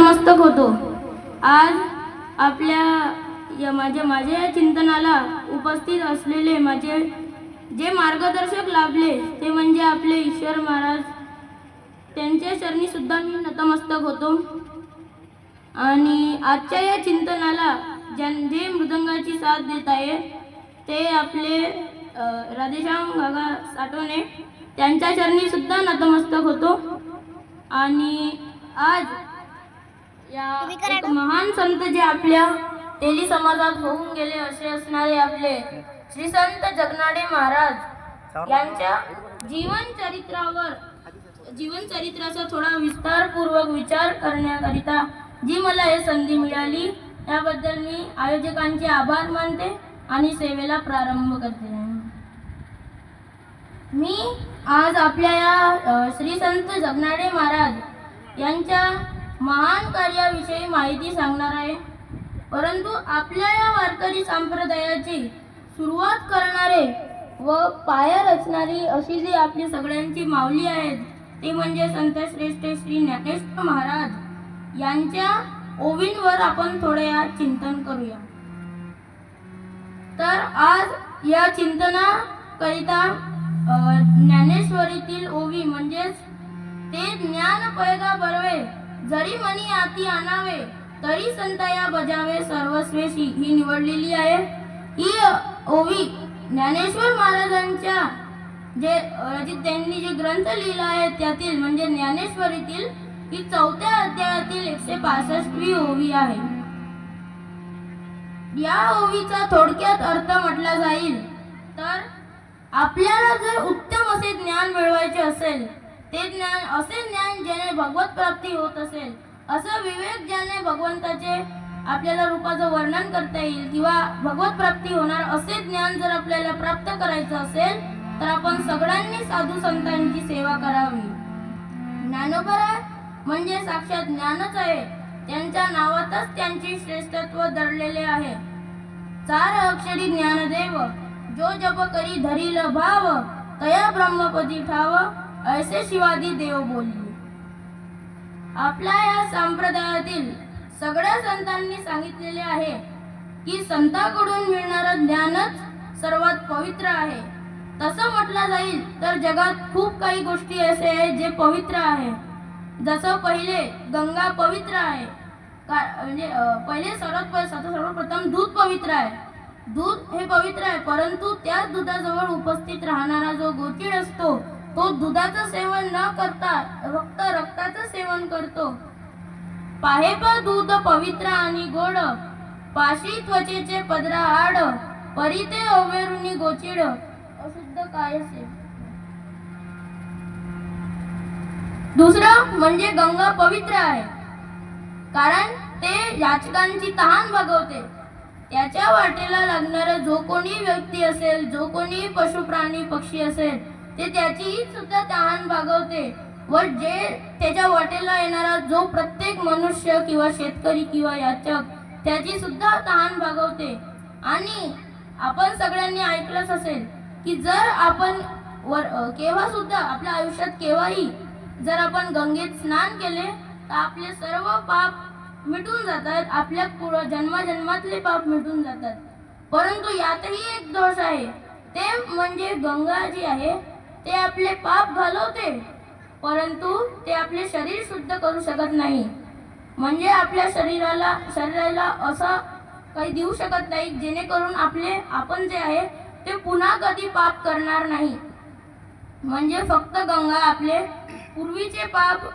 नतमस्तक होतो। आज आपल्या माझ्या या चिंतनाला उपस्थित असलेले माझे जे मार्गदर्शक लाभले ते म्हणजे आपले ईश्वर महाराज, त्यांच्या चरणी सुद्धा मी नतमस्तक होतो। आणि आजच्या या चिंतनाला जे मृदंगाची साथ देत आहे ते आपले राधेश्याम काका साठवणे, त्यांच्या चरणी सुद्धा नतमस्तक होतो। आणि आज या एक महान संत जे आपल्या तेली समाजात होऊन गेले असे असणारे आपले श्री संत जगनाडे महाराज यांच्या जीवनचरित्राचा थोडा विस्तारपूर्वक विचार करण्याकरिता जी मला हे संधी मिळाली त्याबद्दल मी आयोजकांचे आभार मानते आणि सेवेला प्रारंभ करते। मी आज आपल्या या श्री संत जगनाडे महाराज यांच्या महान कार्याविषयी माहिती सांगणार आहे। परंतु आपल्या या वारकरी संप्रदायाची सुरुवात करणारे व पाया रचणारी अशी जी आपली सगळ्यांची माऊली आहेत ते म्हणजे संत श्रेष्ठ श्री ज्ञानेश्वर महाराज यांच्या ओवींवर आपण थोडे चिंतन करूया। तर आज या चिंतनाकरिता ज्ञानेश्वरीतील ओवी म्हणजेच ते ज्ञान पैगा बरवे जरी मनी आती आणावे तरी संतया बजावे सर्वस्वेशी ही निवडलेली आहे। ही ओवी ज्ञानेश्वर महाराजांच्या त्यांनी जे ग्रंथ लिहिला आहे त्यातील म्हणजे ज्ञानेश्वरीतील ही 4थ्या अध्यायातील 165वी ओवी आहे। या ओवीचा थोडक्यात अर्थ म्हटला जाईल तर आपल्याला जर उत्तम असे ज्ञान मिळवायचे असेल, ते ज्ञान असे ज्ञान ज्याने भगवत प्राप्ती होत असेल, असं विवेक ज्याने भगवंताचे आपल्याला रूपाचं वर्णन करता येईल किंवा भगवत प्राप्ती होणार असे ज्ञान जर आपल्याला प्राप्त करायचं असेल तर आपण सगळ्यांनी साधू संतांची सेवा करावी। ज्ञानोबा म्हणजे साक्षात ज्ञानच आहे, त्यांच्या नावातच त्यांची श्रेष्ठत्व दडलेले आहे। 4 अक्षरी ज्ञानदेव जो जप करी धरील भाव तया ब्रह्मपदी ठाव ऐसे शिवादी देव बोलले। आपल्या या संप्रदायातील सगळ्या संतांनी सांगितलेले आहे की संतांकडून मिळणारं ज्ञानच सर्वात पवित्र आहे। तसं म्हटलं जाईल तर जगात खूप काही गोष्टी असे आहेत जे पवित्र आहे। जसं पहिले गंगा पवित्र आहे, म्हणजे पहिले सर्वप्रथम दूध पवित्र आहे। दूध हे पवित्र आहे, परंतु त्या दुधाजवळ उपस्थित राहणारा जो गोचिड असतो तो दुधाचं सेवन न करता फक्त रक्ताचं सेवन करतो। पाहेप दूध पवित्र आणि गोड पाशी त्वचेचे पदरा आड परिते ओवेरुनी गोचिड अशुद्ध काय असे। दुसरं म्हणजे गंगा पवित्र आहे कारण ते याचकांची तहान भागवते। त्याच्या वाटेला लागणारा जो कोणी व्यक्ती असेल, जो कोणी पशु प्राणी पक्षी असेल ते त्याचीही सुद्धा तहान भागवते व जे त्याच्या वाटेला येणारा जो प्रत्येक मनुष्य किंवा शेतकरी किंवा याचक त्याची सुद्धा तहान भागवते। आणि आपण सगळ्यांनी ऐकलंच असेल की जर आपण केव्हा सुद्धा आपल्या आयुष्यात केव्हाही जर आपण गंगेत स्नान केले तर आपले सर्व पाप मिटून जातात, आपल्या जन्माजन्मातले पाप मिटून जातात। परंतु यातही एक दोष आहे, ते म्हणजे गंगा जी आहे ते आपले पाप घालवते परंतु ते आपले शरीर शुद्ध करू शकत नाही। म्हणजे आपल्या शरीराला असं काही देऊ शकत नाही जेणेकरून आपण जे आहे ते पुन्हा कधी पाप करणार नाही। म्हणजे फक्त गंगा आपले पूर्वीचे पाप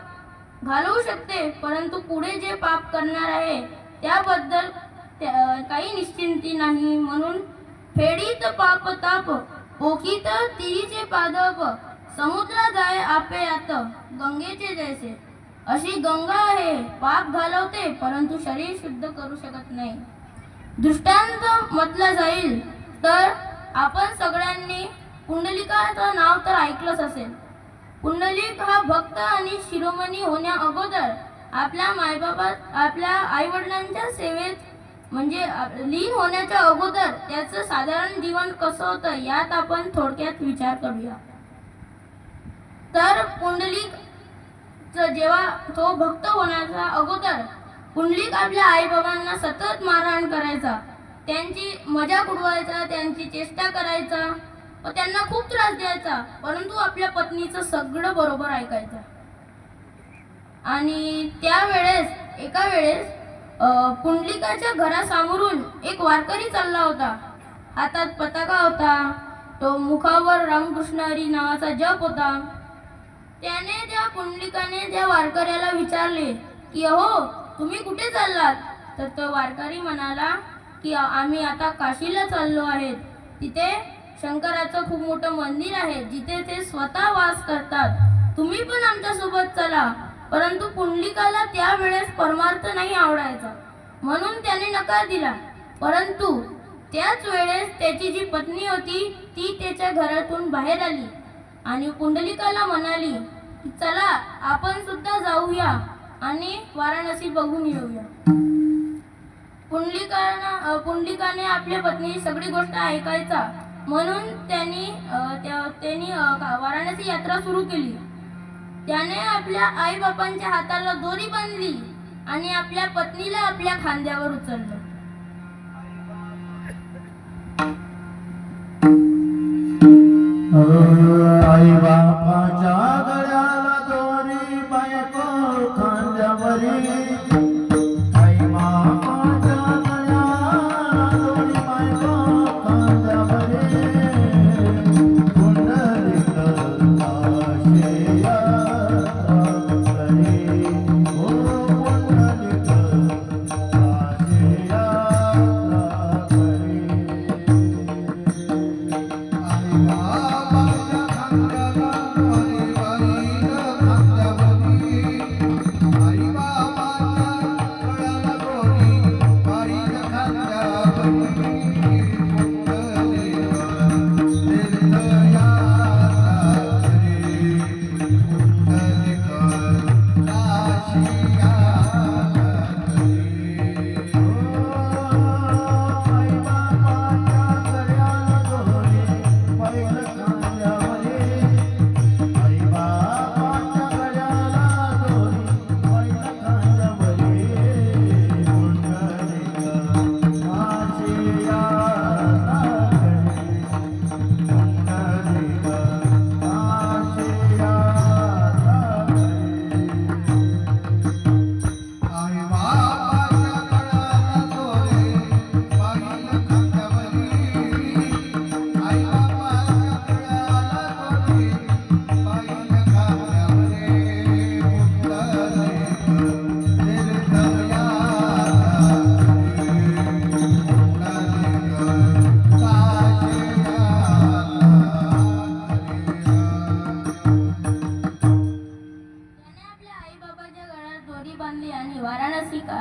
घालवू शकते परंतु पुढे जे पाप करणार आहे त्याबद्दल काही निश्चिंती नाही। म्हणून फेडीत पाप ताप ओखीत तिरीचे पादप समुद्र जाय आपे आत गंगेचे जैसे। अशी गंगा आहे, पाप घालवते परंतु शरीर शुद्ध करू शकत नाही। दृष्टांत म्हटलं जाईल तर आपण सगळ्यांनी पुंडलिकाचं नाव तर ऐकलंच असेल। पुंडलिक हा भक्त आणि शिरोमणी होण्या अगोदर आपल्या आई वडिलांच्या सेवेत म्हणजे लीन होण्याच्या अगोदर त्याचं साधारण जीवन कसं होतं यात आपण थोडक्यात विचार करूया। तर पुंडलिक जेव्हा तो भक्त होण्याच्या अगोदर पुंडलिक आपल्या आईबाबांना सतत मारहाण करायचा, त्यांची मजाक उडवायचा, त्यांची चेष्टा करायचा व त्यांना खूप त्रास द्यायचा, परंतु आपल्या पत्नीचं सगळं बरोबर ऐकायचा. आणि त्यावेळेस एका वेळेस पुंडलिकाच्या घरासमोरून एक वारकरी चालला होता. हातात पताका होता, तो मुखावर रामकृष्ण हरी नावाचा जप होता. त्या पुंडलिकाने त्या वारकऱ्याला विचारले की अहो, तुम्ही कुठे चाललात? तर तो वारकरी म्हणाला की आम्ही आता काशीला चाललो आहेत. तिथे शंकराचं खूप मोठं मंदिर आहे, जिथे ते स्वतः वास करतात. तुम्ही पण आमच्यासोबत चला. परंतु पुंडलिकाला त्यावेळेस परमार्थ नाही आवडायचा, म्हणून त्याने नकार दिला. परंतु त्याच वेळेस त्याची जी पत्नी होती ती त्याच्या घरातून बाहेर आली आणि पुंडलिकाला म्हणाली, चला आपण सुद्धा जाऊया आणि वाराणसी बघून येऊया. पुंडलिकाने आपल्या पत्नीची सगळी गोष्ट ऐकायचा, म्हणून त्यांनी वाराणसी यात्रा सुरू केली. त्याने आपल्या आई बापांच्या हाताला दोरी बांधली आणि आपल्या पत्नीला आपल्या खांद्यावर उचललं. आई बापाच्या गळ्याला दोरी बायको खांद्यावरी. आई बापाच्या गळ्याला दोरी बायको खांद्यावरी. पुंडलिक काशी यात्रा करी. ओ पुंडलिक काशी यात्रा करी.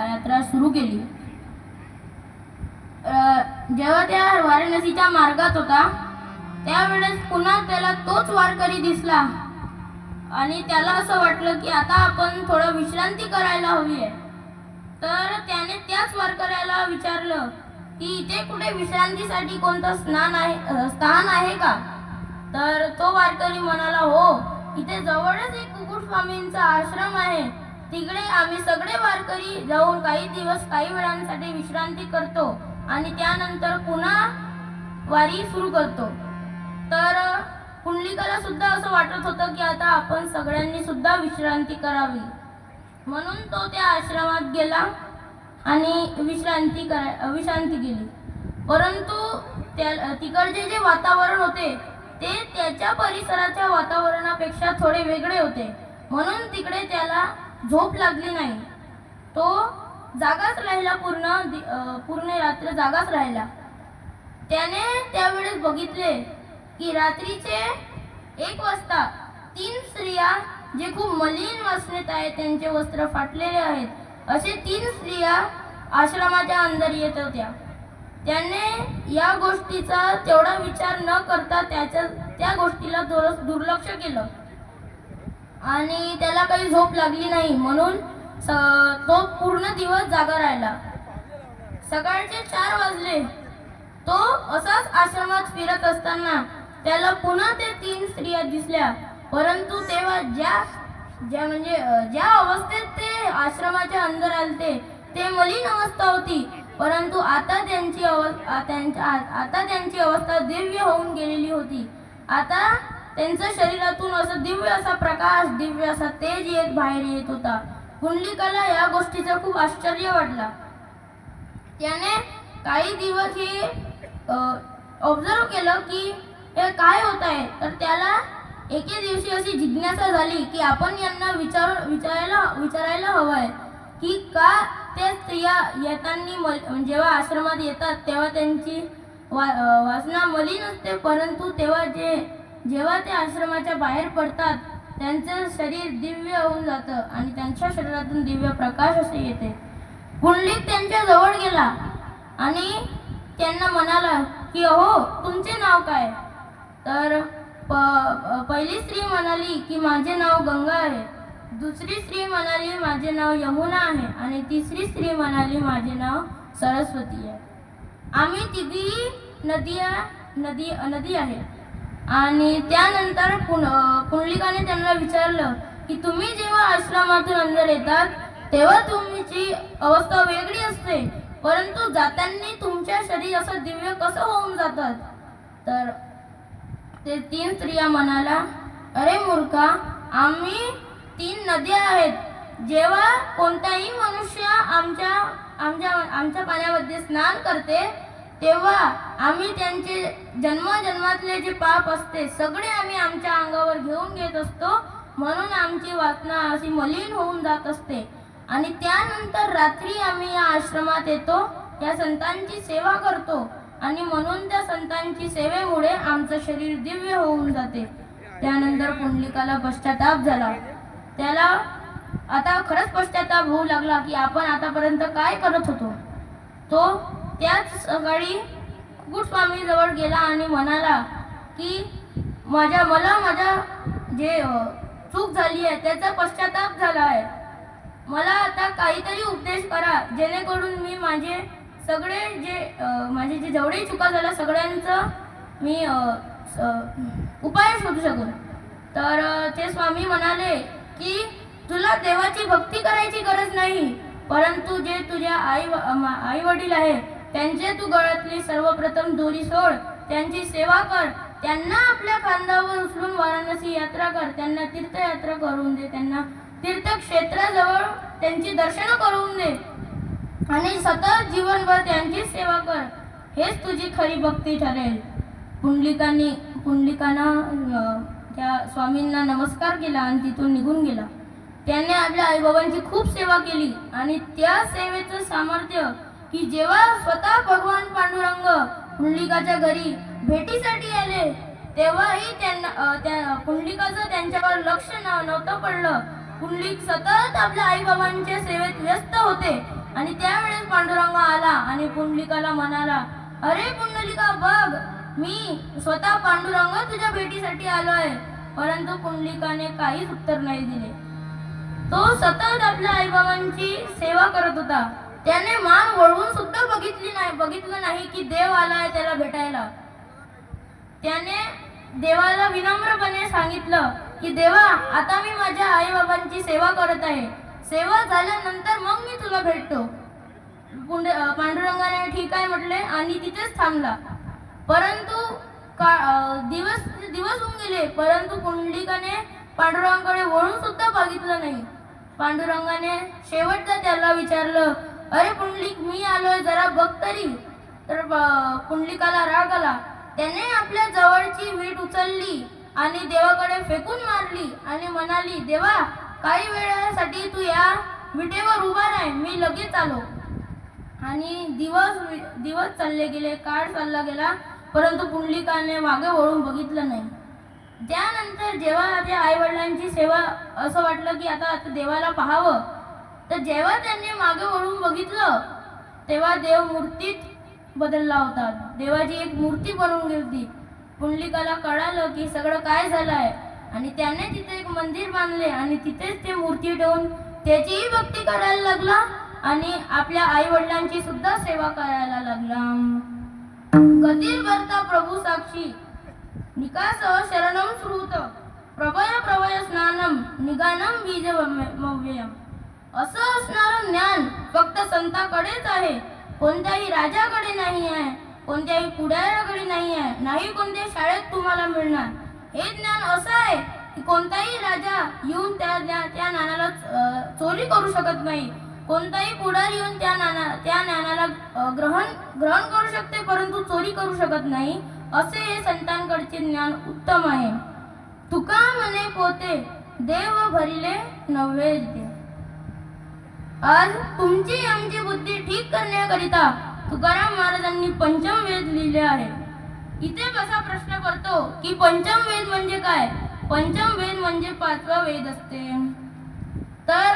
यात्रा सुरू केली. जेव्हा त्या वाराणसीच्या मार्गात होता त्यावेळेस पुन्हा त्याला तोच वारकरी दिसला आणि त्याला असं वाटलं की आता आपण थोडं विश्रांती करायला हवी आहे. तर त्याने त्याच वारकऱ्याला विचारलं की इथे कुठे विश्रांतीसाठी कोणतं स्थान आहे का? तर तो वारकरी म्हणाला, हो, इथे जवळच एक कुकुट स्वामींचा आश्रम आहे. तिकडे आम्ही सगळे वारकरी जाऊन काही दिवस काही वेळांसाठी विश्रांती करतो आणि त्यानंतर पुन्हा वारी सुरू करतो. तर पुंडलिकाला सुद्धा असं वाटत होतं की आता आपण सगळ्यांनी सुद्धा विश्रांती करावी, म्हणून तो त्या आश्रमात गेला आणि विश्रांती केली. परंतु तिकडचे जे वातावरण होते ते त्याच्या परिसराच्या वातावरणापेक्षा थोडे वेगळे होते, म्हणून तिकडे त्याला झोप लागली नाही. तो जागाच राहिला, पूर्ण रात्र जागाच राहिला. त्याने त्यावेळेस बघितले की रात्रीचे 1 वाजता 3 स्त्रिया जे खूप मलिन वासनेत आहेत, त्यांचे वस्त्र फाटलेले आहेत, असे 3 स्त्रिया आश्रमाच्या अंदर येत होत्या. त्याने या गोष्टीचा तेवढा विचार न करता त्या गोष्टीला दुर्लक्ष केलं आणि त्याला काही झोप लागली नाही, म्हणून तो पूर्ण दिवस जागा राहिला. सकाळचे 4 वाजले. तो असाच आश्रमात फिरत असताना त्याला पुन्हा ते 3 स्त्रिया दिसल्या. परंतु तेव्हा ज्या अवस्थेत ते आश्रमाच्या अंदर आलते ते मलिन अवस्था होती, परंतु आता त्यांची अवस्था दिव्य होऊन गेलेली होती. आता त्यांच्या शरीरातून असं दिव्य असा प्रकाश, दिव्य असा तेज बाहेर येत होता. पुंडलिकाला या गोष्टीचं खूप आश्चर्य वाटला. त्याने काही दिवस हे ऑब्झर्व केलं की हे काय होत आहे. तर त्याला एके दिवशी अशी जिज्ञासा झाली की आपण यांना विचारायला हवंय की का त्या स्त्रिया येताना जेव्हा आश्रमात येतात तेव्हा त्यांची वासना मलिन असते, परंतु जेव्हा ते आश्रमाच्या बाहेर पडतात त्यांचं शरीर दिव्य होऊन जातं आणि त्यांच्या शरीरातून दिव्य प्रकाश असे येते. पुंडलिक त्यांच्या जवळ गेला आणि त्यांना म्हणाला की अहो, तुमचे नाव काय. तर पहिली स्त्री म्हणाली की माझे नाव गंगा आहे. दुसरी स्त्री म्हणाली माझे नाव यमुना आहे. आणि तिसरी स्त्री म्हणाली माझे नाव सरस्वती आहे. आम्ही तिघी नदी आहे. आणि त्यानंतर पुंडलिकाने त्यांना विचारलं की तुम्ही जेव्हा आश्रमातून अंदर येतात तेव्हा तुमची अवस्था वेगळी असते, परंतु जाताना तुमच्या शरीर असं दिव्य कसं होऊन जातात. तर ते 3 स्त्रिया म्हणाला, अरे मूर्खा, आम्ही 3 नद्या आहेत. जेव्हा कोणताही मनुष्य आमच्या पाण्यामध्ये स्नान करते तेव्हा आम्ही त्यांचे जन्मातले जे पाप असते सगळे आम्ही आमच्या अंगावर घेऊन घेत असतो, म्हणून आमची वासना अशी मलिन होऊन जात असते. आणि त्यानंतर रात्री आम्ही या आश्रमात येतो, या संतांची सेवा करतो आणि म्हणून त्या संतांची सेवेमुळे आमचं शरीर दिव्य होऊन जाते. त्यानंतर पुंडलिकाला पश्चाताप झाला. त्याला आता खरंच पश्चाताप होऊ लागला की आपण आतापर्यंत काय करत होतो. तो त्याच सकाळी कुकुटस्वामी जवळ गेला आणि म्हणाला की मला माझ्या जे चूक झाली आहे त्याचा पश्चाताप झाला आहे. मला आता काहीतरी उपदेश करा जेणेकरून मी माझे जेवढे चुका झाल्या सगळ्यांचं मी उपाय शोधू शकू. तर ते स्वामी म्हणाले की तुला देवाची भक्ती करायची गरज नाही, परंतु जे तुझ्या आई वडील आहे त्यांचे तू गळ्यातली सर्वप्रथम दोरी सोड, त्यांची सेवा कर, त्यांना आपल्या खांद्यावर उचलून वाराणसी यात्रा कर, त्यांना तीर्थयात्रा करून दे, त्यांना तीर्थक्षेत्राजवळ त्यांची दर्शनं करून दे आणि सतत जीवनभर त्यांची सेवा कर. हेच तुझी खरी भक्ती ठरेल. पुंडलिकानं त्या स्वामींना नमस्कार केला आणि तिथून निघून गेला. त्याने आपल्या आईबाबांची खूप सेवा केली आणि त्या सेवेचं सामर्थ्य की जेव्हा स्वतः भगवान पांडुरंग पुंडलिकाच्या घरी भेटीसाठी आले तेव्हाही त्या पुंडलिकाचं त्यांच्यावर लक्ष नव्हतं पडलं. पुंडलिक सतत आपल्या आईबाबांच्या सेवेत व्यस्त होते आणि त्यावेळेस पांडुरंग आला आणि पुंडलिकाला म्हणाला, अरे पुंडलिका बघ, मी स्वतः पांडुरंग तुझ्या भेटीसाठी आलोय. परंतु पुंडलिकाने काहीच उत्तर नाही दिले. तो सतत आपल्या आईबाबांची सेवा करत होता. त्याने मान वळवून सुद्धा बघितलं नाही की देव आलाय त्याला भेटायला. त्याने देवाला विनम्रपणे सांगितलं की देवा, आता मी माझ्या आईबाबांची सेवा करत आहे, सेवा झाल्यानंतर मग मी तुला भेटतो. पांडुरंगाने ठीक आहे म्हटले आणि तिथेच थांबला. परंतु दिवस होऊन गेले, परंतु पुंडलिकाने पांडुरंगाकडे वळून सुद्धा बघितलं नाही. पांडुरंगाने शेवटचा त्याला विचारलं, अरे पुंडलिक, मी आलोय, जरा बघ तरी. तर पुंडलिकाला राग आला. त्याने आपल्या जवळची वीट उचलली आणि देवाकडे फेकून मारली आणि म्हणाली, देवा, काही वेळासाठी तू या विटेवर उभा राह, मी लगेच आलो. आणि दिवस चालले गेले, काळ चालला गेला, परंतु पुंडलिकाने मागे वळून बघितलं नाही. त्यानंतर जेव्हा त्या आई वडिलांची सेवा असं वाटलं की आता देवाला पाहावं, तर जेव्हा त्यांनी मागे वळून बघितलं तेव्हा देव मूर्तीत बदलला होता. देवाची एक मूर्ती बनवून गेली. पुंडलिकाला कळालं की सगळं काय झालं आहे आणि त्याने तिथे एक मंदिर बांधले आणि तिथेच ते मूर्ती ठेवून त्याचीही भक्ती करायला लागला आणि आपल्या आई वडिलांची सुद्धा सेवा करायला लागला. गतीर भरता प्रभू साक्षी निकास शरणम श्रुत प्रभय स्नानम निगानम बीजमव्ययम. असं असणारं ज्ञान फक्त संताकडेच आहे, कोणत्याही राजाकडे नाही आहे, कोणत्याही पुढाऱ्याकडे नाही आहे, नाही कोणत्या शाळेत तुम्हाला मिळणार. हे ज्ञान असं आहे की कोणताही राजा येऊन त्या ज्ञानाला चोरी करू शकत नाही, कोणताही पुढारी येऊन त्या ज्ञानाला ग्रहण करू शकते परंतु चोरी करू शकत नाही. असे हे संतांकडचे ज्ञान उत्तम आहे. तुका म्हणे पोते देव भरिले नैवेद्य. आज तुमची आमची बुद्धी ठीक करण्याकरिता तुकाराम महाराजांनी पंचम वेद लिहिले आहे. इथे कसा प्रश्न पडतो की पंचम वेद म्हणजे काय. पंचम वेद म्हणजे पाचवा वेद असते. तर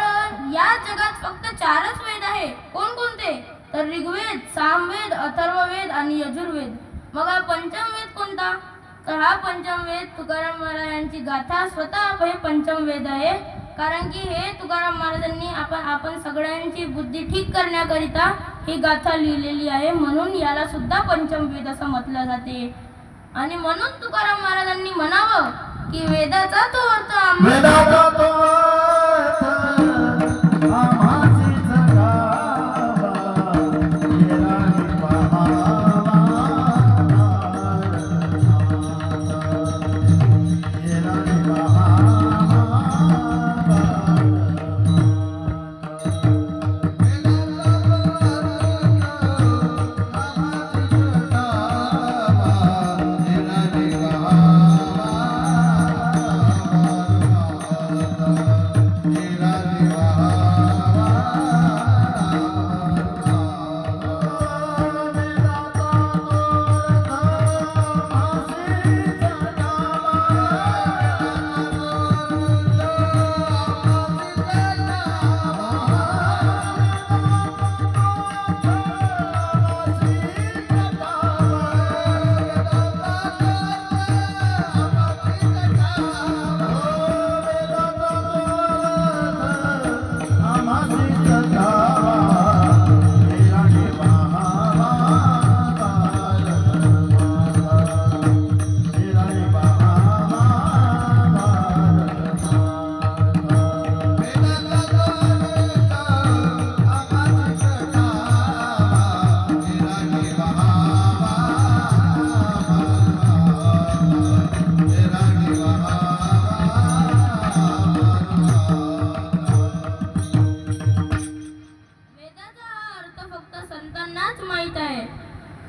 या जगात फक्त चारच वेद आहे. कोणकोणते तर ऋग्वेद, सामवेद, अथर्ववेद आणि यजुर्वेद. मग हा पंचम वेद कोणता तर हा पंचम वेद तुकाराम महाराजांची गाथा स्वतः हे पंचम वेद आहे. कारण की हे तुकाराम महाराजांनी आपण सगळ्यांची बुद्धी ठीक करण्याकरिता ही गाथा लिहिलेली आहे, म्हणून याला सुद्धा पंचम वेद असं म्हटलं जाते. आणि म्हणून तुकाराम महाराजांनी म्हणावं की वेदाचा तो अर्थ वेदाचा तो अर्थ आम्हासीच ठावा, येरानी पहावा, येरानी पहावा.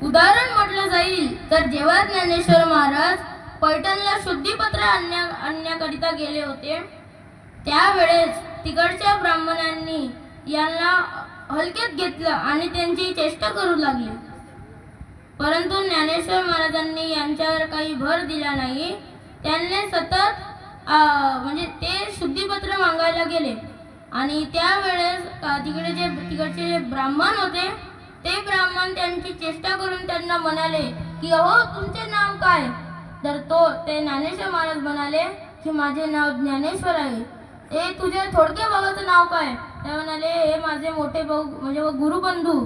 उदाहरण म्हटलं जाईल तर जेव्हा ज्ञानेश्वर महाराज पैठणला शुद्धीपत्र आणण्याकरिता गेले होते त्यावेळेस तिकडच्या ब्राह्मणांनी यांना हलक्यात घेतलं आणि त्यांची चेष्टा करू लागली. परंतु ज्ञानेश्वर महाराजांनी यांच्यावर काही भर दिला नाही. त्यांनी सतत म्हणजे ते शुद्धीपत्र मागायला गेले आणि त्यावेळेस तिकडचे जे ब्राह्मण होते ते ब्राह्मण त्यांची चेष्टा करून त्यांना म्हणाले की अहो तुमचे नाव काय. तर ते ज्ञानेश्वर महाराज म्हणाले की माझे नाव ज्ञानेश्वर आहे. हे तुझे थोडक्या भावाचं नाव काय. ते म्हणाले हे माझे मोठे भाऊ म्हणजे गुरुबंधू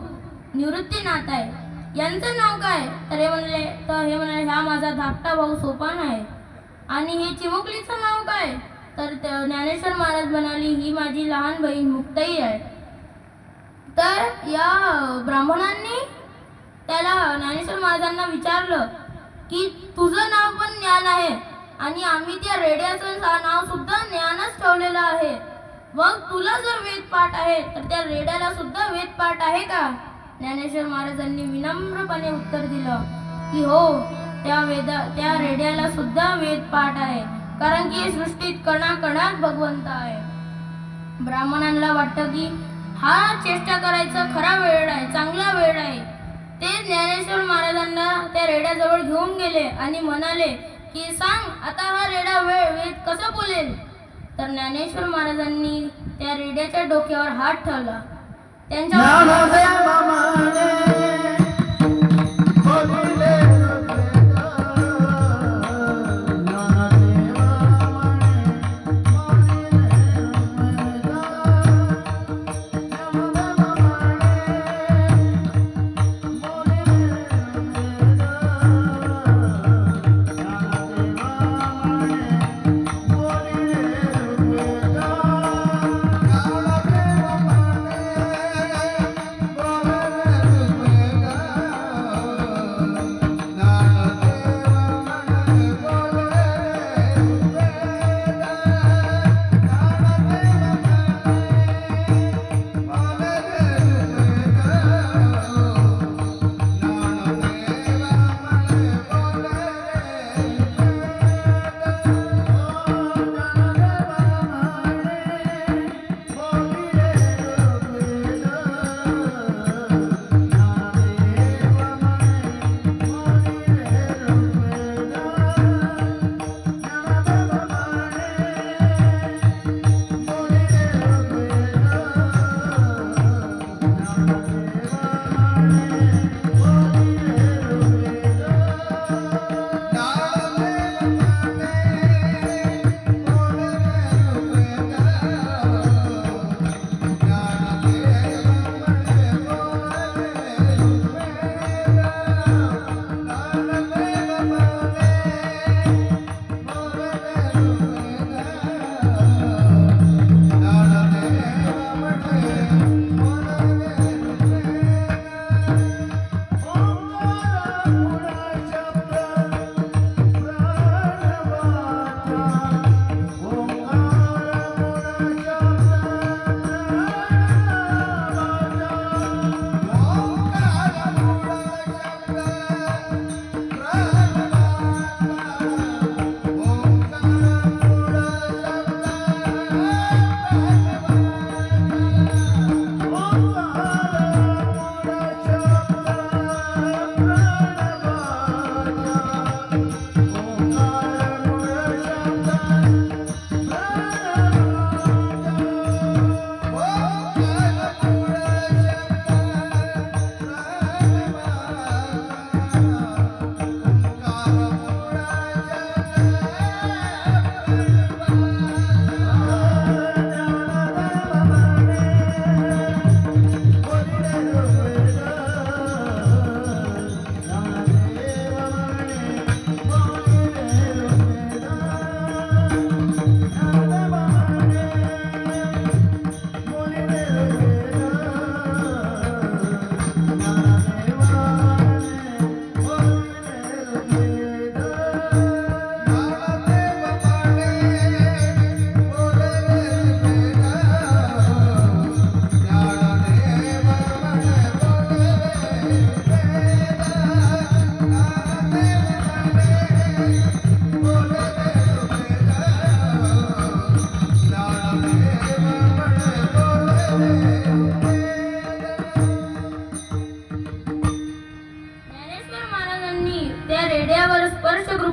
निवृत्तीनाथ आहे. यांचं नाव काय. तर हे म्हणाले हा माझा धाकटा भाऊ सोपान आहे. आणि हे चिमुकलीचं नाव काय. तर ज्ञानेश्वर महाराज म्हणाली ही माझी लहान बहीण मुक्ताई आहे. तर या ब्राह्मणांनी त्याला ज्ञानेश्वर महाराजांना विचारलं की तुझं नाव पण ज्ञान आहे आणि आम्ही त्या रेड्याचं नाव सुद्धा ज्ञानच ठेवलेलं आहे. मग तुला जर वेदपाठ आहे तर त्या रेड्याला सुद्धा वेदपाठ आहे का. ज्ञानेश्वर महाराजांनी विनम्रपणे उत्तर दिलं की हो त्या रेड्याला सुद्धा वेदपाठ आहे. कारण की सृष्टीत कणाकणात भगवंत आहे. ब्राह्मणांना वाटतं की हा चेष्टा करायचा खरा वेळ आहे, चांगला वेळ आहे. ते ज्ञानेश्वर महाराजांना त्या रेड्याजवळ घेऊन गेले आणि म्हणाले की सांग आता हा रेडा वेद कसं बोलेल. तर ज्ञानेश्वर महाराजांनी त्या रेड्याच्या डोक्यावर हात ठेवला. त्यांच्या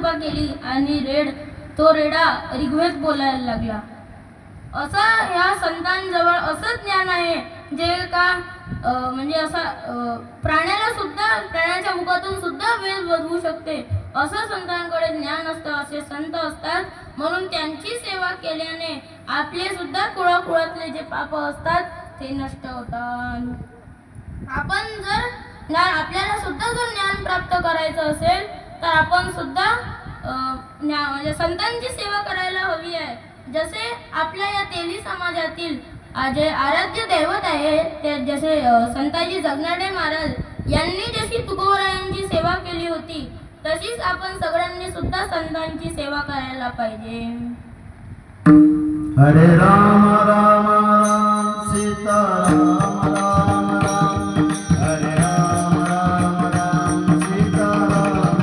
कृपा केली आणि तो रेडा ऋग्वेद बोलायला लागला. असं ह्या संतांजवळ असं ज्ञान आहे जे का म्हणजे असा प्राण्याच्या मुखातून सुद्धा वेद बदलू शकते. असं संतांकडे ज्ञान असतं, असे संत असतात. म्हणून त्यांची सेवा केल्याने आपले सुद्धा कुळाकुळातले जे पाप असतात ते नष्ट होतात. आपण जर आपल्याला सुद्धा जर ज्ञान प्राप्त करायचं असेल तर आपण सुद्धा म्हणजे संतांची सेवा करायला हवी आहे. जसे आपल्या या तेली समाजातील जे आराध्य दैवत आहे ते जसे संताजी जगनाडे महाराज यांनी जशी तुकोबरायांची सेवा केली होती तशीच आपण सगळ्यांनी सुद्धा संतांची सेवा करायला पाहिजे. हरे राम राम राम सीता राम राम राम हरे राम राम राम सीता राम राम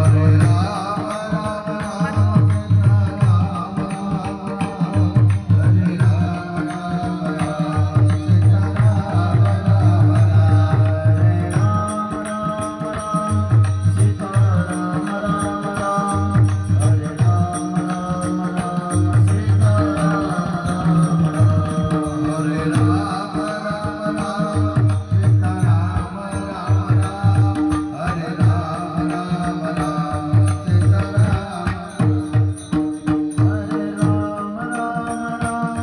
हरे राम राम राम हरे राम राम राम सीता राम राम हरे राम राम राम सीता राम राम राम हरे राम राम राम सीता राम राम हरे राम राम राम सीता राम राम राम हरे राम राम राम सीता राम हरे राम राम राम सीता राम राम राम हरे राम राम राम सीता राम राम राम हरे राम राम राम सीता राम राम राम हरे राम राम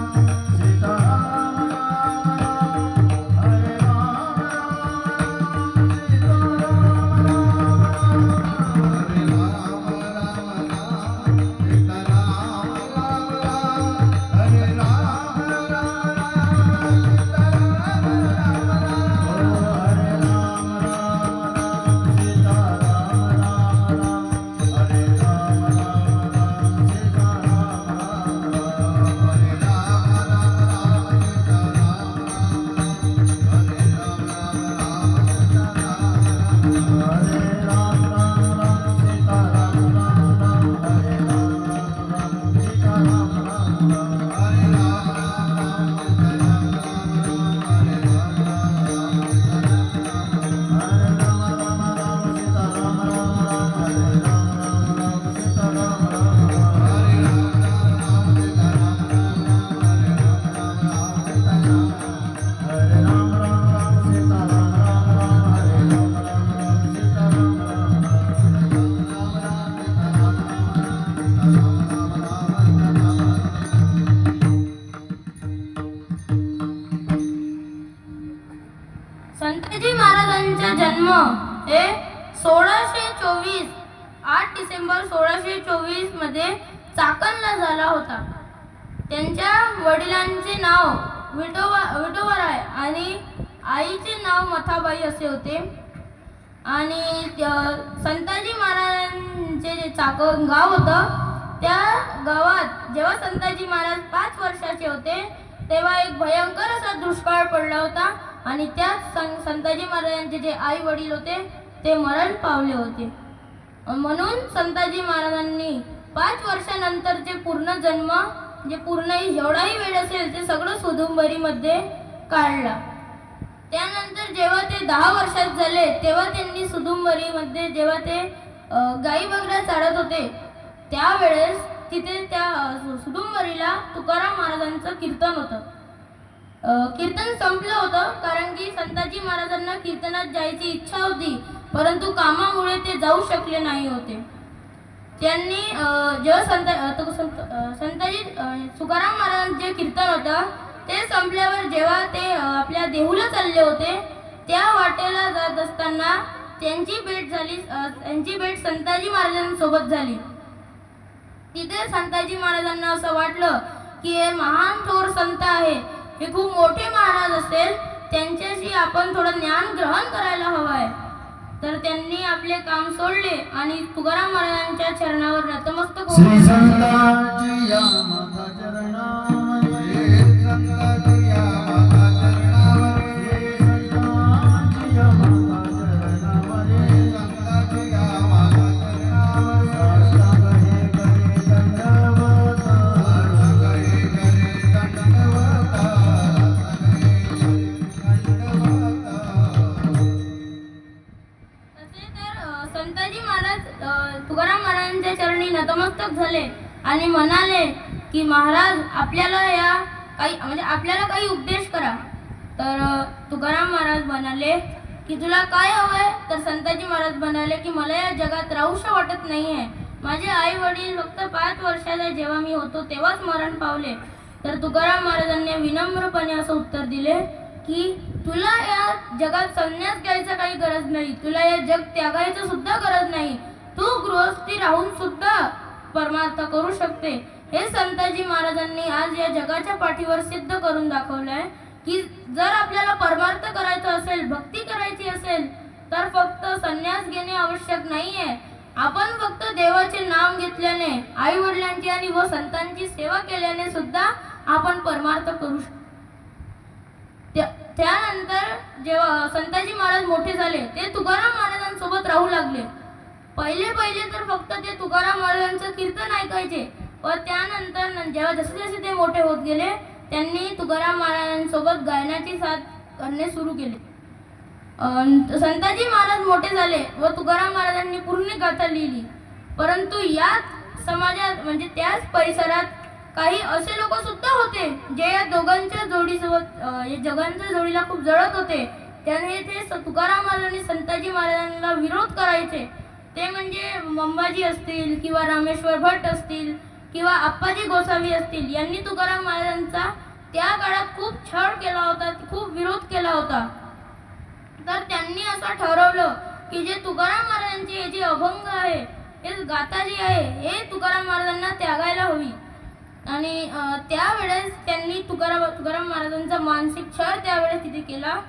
राम सीता राम राम राम हरे राम राम राम सीता राम राम राम हरे राम राम राम सीता राम राम राम हरे राम राम राम सीता राम राम राम हरे राम राम राम सीता राम राम राम हरे राम राम राम सीता राम राम राम हरे राम राम राम सीता राम राम राम हरे राम राम राम सीता राम राम राम हरे राम राम राम सीता राम राम हरे राम राम राम सीता राम राम राम हरे राम राम राम सीता राम राम राम हरे राम राम राम सीता राम राम राम हरे राम राम राम सीता राम राम हरे राम राम राम सीता राम राम राम हरे राम राम राम सीता राम राम राम हरे राम राम राम सीता राम राम राम सीता राम राम राम हरे राम राम संतजी महाराजांचा जन्म हे 1624 8 डिसेंबर 1624 मध्ये चाकणला झाला होता. त्यांच्या वडिलांचे नाव विठोबाराय आणि आईचे नाव मथाबाई असे होते. आणि संताजी महाराजांचे जे चाकण गाव होतं त्या गावात जेव्हा संताजी महाराज 5 वर्षाचे होते तेव्हा एक भयंकर असा दुष्काळ पडला होता आणि त्यात संताजी महाराजांचे जे आई वडील होते ते मरण पावले होते. म्हणून संताजी महाराजांनी 5 वर्षानंतरचे पूर्ण जन्म जे पूर्ण जेवढाही वेळ असेल ते सगळं सुदुंबरीमध्ये काढला. त्यानंतर जेव्हा ते 10 वर्षात झाले तेव्हा त्यांनी सुदुंबरीमध्ये जेव्हा ते गाई बकऱ्या चारत होते त्यावेळेस तिथे त्या सुदुंबरीला तुकाराम महाराजांचं कीर्तन होतं. कीर्तन संपलं होतं कारण की संताजी महाराजांना कीर्तनात जायची इच्छा होती परंतु कामामुळे ते जाऊ शकले नाही होते. त्यांनी जेव्हा संताजी तुकाराम महाराजांचे कीर्तन होतं ते संपल्यावर जेव्हा ते आपल्या देहूला चालले होते त्या वाटेला जात असताना त्यांची भेट संताजी महाराजांसोबत झाली. तिथे संताजी महाराजांना असं वाटलं की हे महान थोर संत आहे, हे खूप मोठे महाराज असेल, त्यांच्याशी आपण थोडं ज्ञान ग्रहण करायला हवं आहे. तर त्यांनी आपले काम सोडले आणि तुकाराम महाराजांच्या चरणावर नतमस्तक श्री होऊन संतांची या माता चरणामध्ये संतांची या माता चरणामध्ये संतांची या माता चरणामध्ये संतांची या माता चरणामध्ये साष्टांग हे करे दंडवत साष्टांग हे करे दंडवत तसे तर संताजी महाराज नतमस्तक झाले आणि म्हणाले की महाराज आपल्याला काही उपदेश करा. तर तुकाराम महाराज म्हणाले की तुला काय हवंय. तर संताजी महाराज म्हणाले की मला या जगात राहूशं वाटत नाहीये. माझे आई वडील फक्त 5 वर्षाचा जेव्हा मी होतो तेव्हाच मरण पावले. तर तुकाराम महाराजांनी विनम्रपणे असं उत्तर दिले की तुला या जगात संन्यास घ्यायचा काही गरज नाही, तुला या जग त्यागायचं सुद्धा गरज नाही, तू गृहस्थी राहून सुद्धा परमार्थ करू शकते. हे संताजी महाराजांनी आज या जगाच्या पाठीवर सिद्ध करून दाखवलंय की जर आपल्याला परमार्थ करायचा असेल, भक्ती करायची असेल तर फक्त संन्यास घेणे आवश्यक नाहीये. आपण फक्त देवाचे नाम घेतल्याने, आई वडिलांची आणि व संतांची सेवा केल्याने सुद्धा आपण परमार्थ करू शकतो. त्यानंतर जेव्हा संताजी महाराज मोठे झाले ते तुकाराम महाराजांसोबत राहू लागले. पहिले तर फक्त ते तुकाराम महाराजांचं कीर्तन ऐकायचे व त्यानंतर जेव्हा जसे ते मोठे होत गेले त्यांनी तुकाराम महाराजांसोबत गायनाची साथ करणे सुरू केले. संताजी महाराज मोठे झाले व तुकाराम महाराजांनी पूर्ण गाथा लिहिली. परंतु याच समाजात म्हणजे त्याच परिसरात काही असे लोक सुद्धा होते जे या दोघांच्या जोडीला खूप जळत होते. त्याने ते तुकाराम महाराज आणि संताजी महाराजांना विरोध करायचे. ते म्हणजे मंबाजी असतील किंवा रामेश्वर भट असतील किंवा आप्पाजी गोसावी असतील, यांनी तुकाराम महाराजांचा त्या काळात खूप छळ केला होता, खूप विरोध केला होता. तर त्यांनी असं ठरवलं की जे तुकाराम महाराजांचे जे अभंग आहे, हे गाथा जी आहे, हे तुकाराम महाराजांना त्यागायला हवी. आणि त्यावेळेस त्यांनी तुकाराम महाराजांचा मानसिक छळ त्यावेळेस तिथे केला.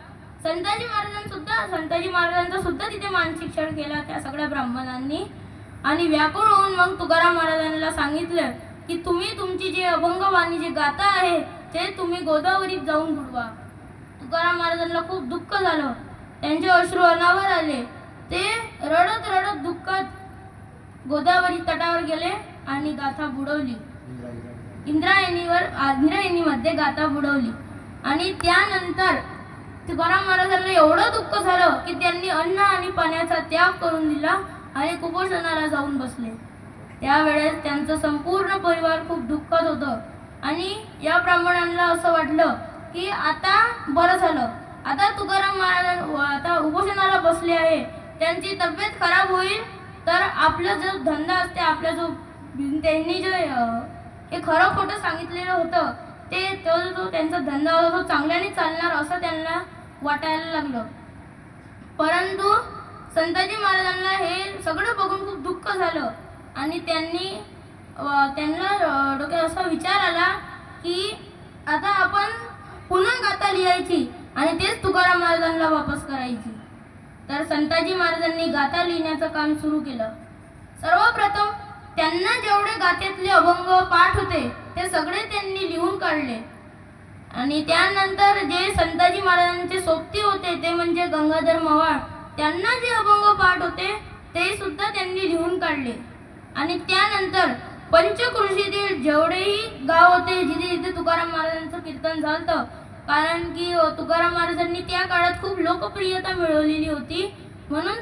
संताजी महाराजांचा सुद्धा तिथे मानसिक छळ केला त्या सगळ्या ब्राह्मणांनी. आणि व्याकुळ होऊन मग तुकाराम महाराजांना सांगितलं की तुम्ही तुमची जे अभंगवाणी जे गाथा आहे ते तुम्ही गोदावरीत जाऊन बुडवा. तुकाराम महाराजांना खूप दुःख झालं, त्यांचे अश्रू अनावर आले. ते रडत रडत दुःखात गोदावरी तटावर गेले आणि गाथा बुडवली. इंद्रायणीमध्ये गाथा बुडवली. आणि त्यानंतर तुकाराम महाराजांना एवढं दुःख झालं की त्यांनी अन्न आणि पाण्याचा त्याग करून दिला आणि कुपोषणाला जाऊन बसले. त्यावेळेस त्यांचं संपूर्ण परिवार खूप दुःखात होतं. आणि या ब्राह्मणांना असं वाटलं की आता बरं झालं, आता तुकाराम महाराज आता उपोषणाला बसले आहे, त्यांची तब्येत खराब होईल तर आपला जो धंदा असते, आपला जो त्यांनी जे हे खरं खोटं सांगितलेलं होतं ते जो त्यांचा धंदा होता तो चांगल्याने चालणार असं त्यांना वाटायला लागलं. परंतु संताजी महाराजांना हे सगळं बघून खूप दुःख झालं आणि त्यांना डोक्यात असा विचार आला की आता आपण पुन्हा गाथा लिहायची आणि तेच तुकाराम महाराजांना वापस करायची. तर संताजी महाराजांनी गाथा लिहिण्याचं काम सुरू केलं. सर्वप्रथम त्यांना जेवढे गाथेतले अभंग पाठ होते ते सगळे त्यांनी लिहून काढले. आणि त्यानंतर जे संताजी महाराजांचे सोबती होते ते म्हणजे गंगाधर मवाळ, त्यांना जे अभंग पाठ होते ते सुद्धा त्यांनी लिहून काढले. आणि त्यानंतर पंचकृषीतील जेवढेही गाव होते जिथे जिथे तुकाराम महाराजांचं कीर्तन झालं, कारण की तुकाराम महाराजांनी त्या काळात खूप लोकप्रियता मिळवलेली होती, म्हणून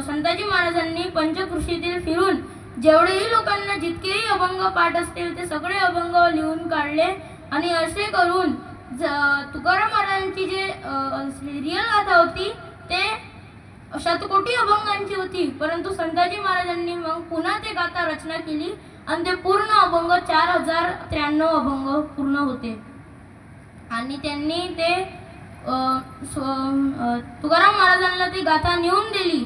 संताजी महाराजांनी पंचकृषीतील फिरून जेवढेही लोकांना जितकेही अभंग पाठ असतील ते सगळे अभंग लिहून काढले. आणि असे करून तुकाराम महाराजांची जे रिअल गाथा होती ते शतकोटी अभंगांची होती. परंतु संताजी महाराजांनी मग पुन्हा ते गाथा रचना केली आणि ते पूर्ण अभंग 4093 अभंग पूर्ण होते. आणि त्यांनी ते तुकाराम महाराजांना ती गाथा नेऊन दिली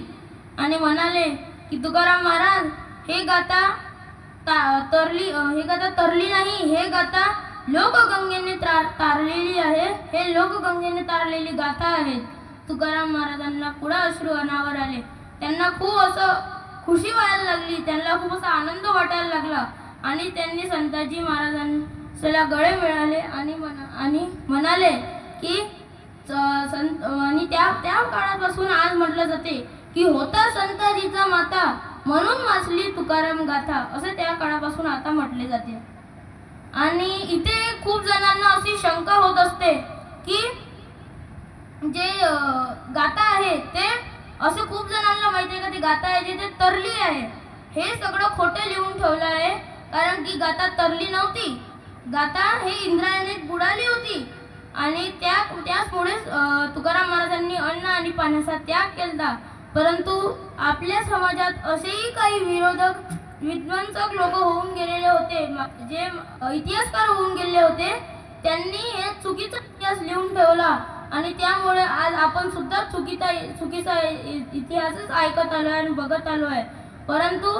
आणि म्हणाले की तुकाराम महाराज, हे गाथा तरली नाही, हे गाथा लोकगंगेने तारलेली आहे, हे लोकगंगेने तारलेली गाथा आहे. तुकाराम महाराजांना पुढे अश्रू अनावर आले. त्यांना खूप असं खुशी व्हायला लागली, त्यांना खूप असा आनंद वाटायला लागला. आणि त्यांनी संताजी महाराजांना गळे मिळाले आणि म्हणाले की आणि त्या काळापासून आज म्हटलं जाते की होता संताजीचा माता म्हणून वाचली तुकाराम गाथा, असे त्या काळापासून आता म्हटले जाते. आणि इथे खूप जणांना अशी शंका होत असते की जे गाथा आहे ते असं खूप जणांना माहिती आहे का ती गाथा आहे जे ते तरली आहे. हे सगळं खोटं लिहून ठेवलं आहे, कारण की गाथा तरली नव्हती. गाथा हे इंद्रायणी बुडाली होती आणि त्याचमुळेच तुकाराम महाराजांनी अन्न आणि पाण्याचा त्याग केला. परंतु आपल्या समाजात असेही काही विरोधक विध्वंसक लोक होऊन गेलेले होते, जे इतिहासकार होऊन गेले होते. त्यांनी हे चुकीचा इतिहास लिहून ठेवला आणि त्यामुळे आज आपण सुद्धा चुकीचा इतिहासच ऐकत आलो आणि बघत आलो आहे. परंतु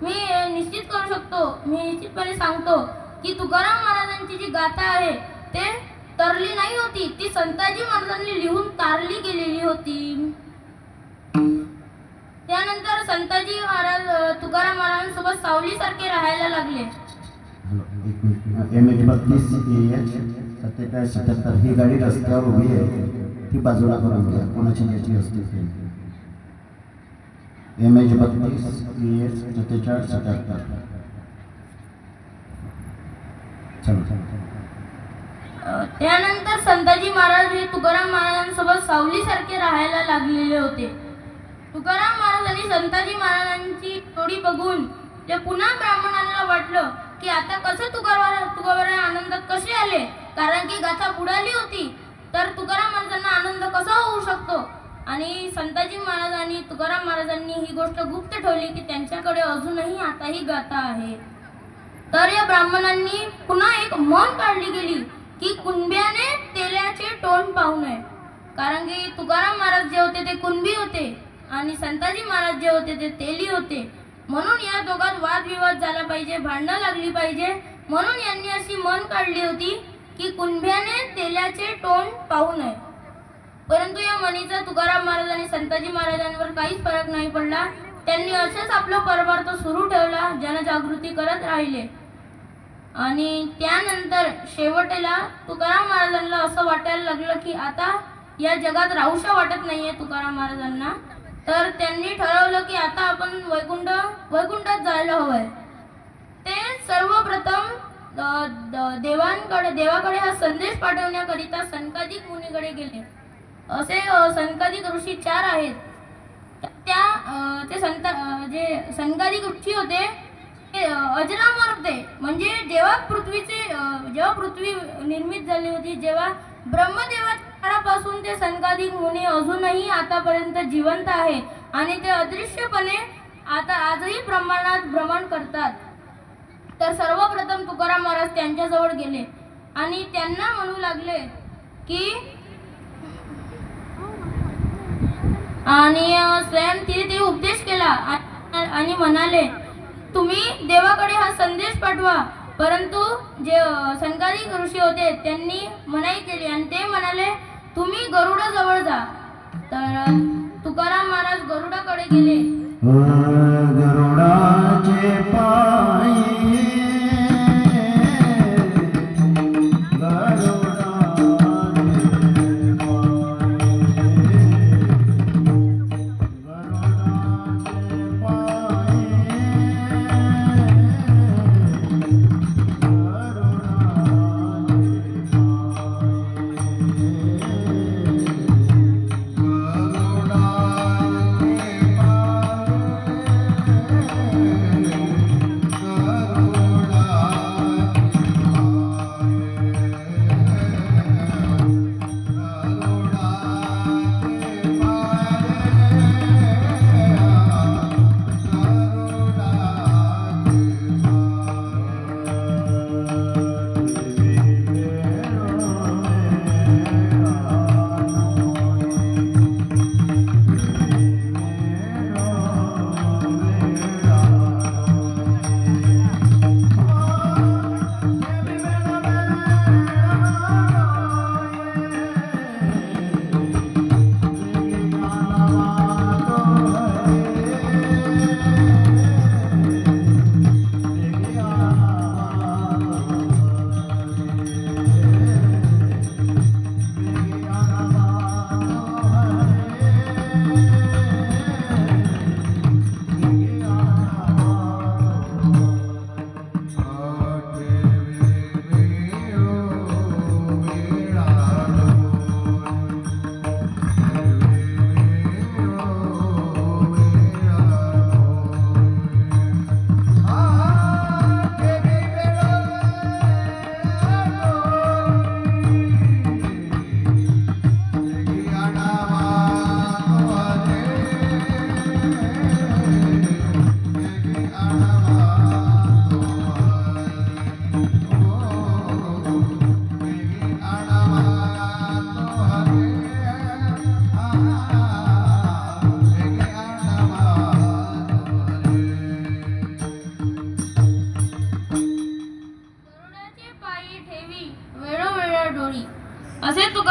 मी निश्चितपणे सांगतो की तुकाराम महाराजांची जी गाथा आहे ते तरली नाही होती, ती संताजी महाराजांनी लिहून तारली गेलेली होती. त्यानंतर संताजी महाराज तुकाराम महाराजांसोबत सावलीसारखे राहायला लागले. MH 32 AH 4777 ही गाडी रस्त्यावर उभी आहे, ती बाजूला करून घ्या, कोणाची घ्यायची असते ते. MH 32 AH 4777. त्यानंतर संताजी महाराज हे तुकाराम महाराजांसोबत सावलीसारखे राहायला लागलेले होते. तुकाराम महाराजांनी संताजी महाराजांची जोडी बघून ते पुन्हा ब्राह्मणांना वाटलं की आता कसं तुकाराम आनंदात कसे आले, कारण की गाथा बुडाली होती, तर तुकाराम महाराजांना आनंद कसा होऊ शकतो. आणि संताजी महाराज आणि तुकाराम महाराजांनी ही गोष्ट गुप्त ठेवली की त्यांच्याकडे अजूनही आता ही गाथा आहे. तर या ब्राह्मणांनी पुन्हा एक म्हण काढली गेली की कुणब्याने तेल्याचे तोंड पाहू नये, कारण की तुकाराम महाराज जे होते ते कुणबी होते आणि संताजी महाराज जे होते ते तेली होते. म्हणून या दोघात वादविवाद झाला पाहिजे, भांडणं लागली पाहिजे, म्हणून यांनी अशी म्हण काढली होती की कुणब्याने तेल्याचे तोंड पाहू नये. परंतु या म्हणीचा तुकाराम महाराज आणि संताजी महाराजांवर काहीच फरक नाही पडला. त्यांनी असेच आपलं परमार्थ सुरू ठेवला, जनजागृती करत राहिले. आणि त्यानंतर शेवटेला तुकाराम महाराजांना असं वाटायला लागलं की आता या जगात राहूशा वाटत नाहीये तुकाराम महाराजांना. तर त्यांनी ठरवलं की आता आपण वैकुंठात जायला हवंय. ते सर्वप्रथम देवाकडे हा संदेश पाठवण्याकरिता सनकादिक मुनीकडे गेले. असे सनकादिक ऋषी 4 आहेत. जे सनकादिक ऋषी होते ते अजरामर होते. म्हणजे जेव्हा पृथ्वी निर्मित झाली होती, जेव्हा ब्रह्मदेवापासून ते सनकादिक मुनी अजूनही आतापर्यंत जिवंत आहे आणि ते अदृश्यपणे आजही ब्रह्मांडात भ्रमण करतात. तर सर्वप्रथम तुकाराम महाराज त्यांच्याजवळ गेले आणि त्यांना म्हणू लागले की आणि स्वयं तिथे उपदेश केला आणि म्हणाले तुम्ही देवाकडे हा संदेश पाठवा. परंतु जे सनकादिक ऋषी होते त्यांनी मनाई केली आणि ते म्हणाले तुम्ही गरुडाजवळ जा. तर तुकाराम महाराज गरुडाकडे गेले. गरुडाचे पायी गरुडाचे पायी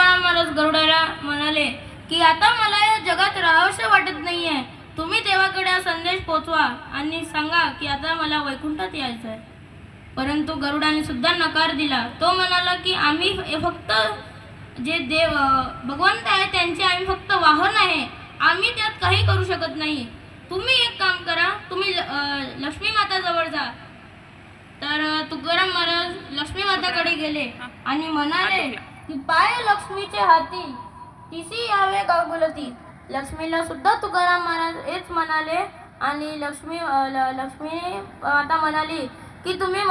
तुकाराम महाराज गरुडाला म्हणाले की आता मला या जगात राहावंसं वाटत नाहीये. तुम्ही देवाकडे हा संदेश पोचवा आणि सांगा की आता मला वैकुंठात यायचं आहे. परंतु गरुडाने सुद्धा नकार दिला. तो म्हणाला की आम्ही फक्त जे भगवंत आहे त्यांचे आम्ही फक्त वाहन आहे. आम्ही त्यात काही करू शकत नाही. तुम्ही एक काम करा, तुम्ही लक्ष्मी माताजवळ जा. तर तुकाराम महाराज लक्ष्मी माताकडे गेले आणि म्हणाले की पाय लक्ष्मीचे हाती तिसी यावे गावगुलती. लक्ष्मीला सुद्धा तुकाराम महाराज हेच म्हणाले आणि लक्ष्मी माता म्हणाली की तुम्ही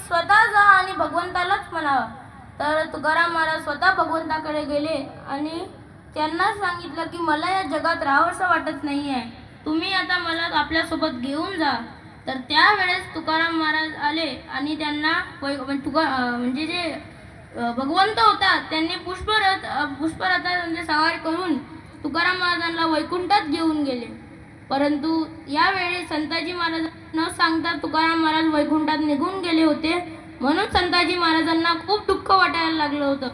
स्वतः जा आणि भगवंतालाच म्हणावा. तर तुकाराम महाराज स्वतः भगवंताकडे गेले आणि त्यांना सांगितलं की मला या जगात राहावंसं वाटत नाही आहे. तुम्ही आता मला आपल्यासोबत घेऊन जा. तर त्यावेळेस तुकाराम महाराज आले आणि त्यांना म्हणजे जे भगवंत होता त्यांनी पुष्परथात म्हणजे सवार करून तुकाराम महाराजांना वैकुंठात घेऊन गेले. परंतु यावेळी संताजी महाराज न सांगता तुकाराम महाराज वैकुंठात निघून गेले होते. म्हणून संताजी महाराजांना खूप दुःख वाटायला लागलं होतं.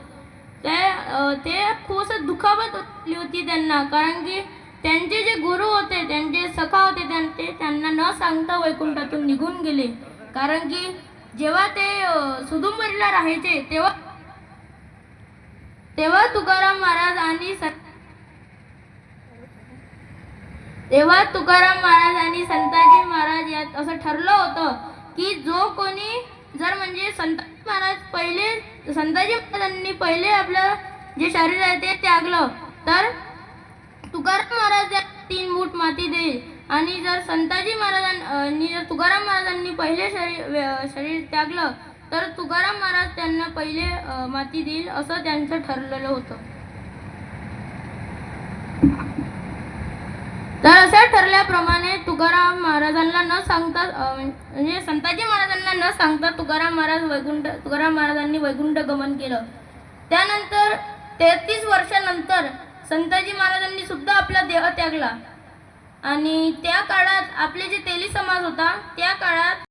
ते खूप असं दुखापत होती त्यांना, कारण की त्यांचे जे गुरु होते, त्यांचे सखा होते, त्यांना न सांगता वैकुंठातून निघून गेले. कारण की जेव्हा ते सुदुंबरीला राहायचे तेव्हा तुकाराम महाराज आणि संताजी महाराज यात असं ठरलं होतं की जो कोणी जर म्हणजे संताजी महाराजांनी पहिले आपलं जे शरीर आहे ते त्यागलं तर तुकाराम महाराज 3 मूठ माती देईल. आणि जर संताजी महाराजांनी जर तुकाराम महाराजांनी पहिले शरीर त्यागलं तर तुकाराम महाराज त्यांना पहिले माती देईल असं त्यांचं ठरलेलं होतं. तर असं ठरल्याप्रमाणे तुकाराम महाराजांना न सांगता म्हणजे संताजी महाराजांना न सांगता तुकाराम महाराजांनी वैकुंठ गमन केलं. त्यानंतर 33 वर्षानंतर संताजी महाराजांनी सुद्धा आपला देह त्यागला. आणि त्या काळात आपले जे तेली समाज होता त्या काळात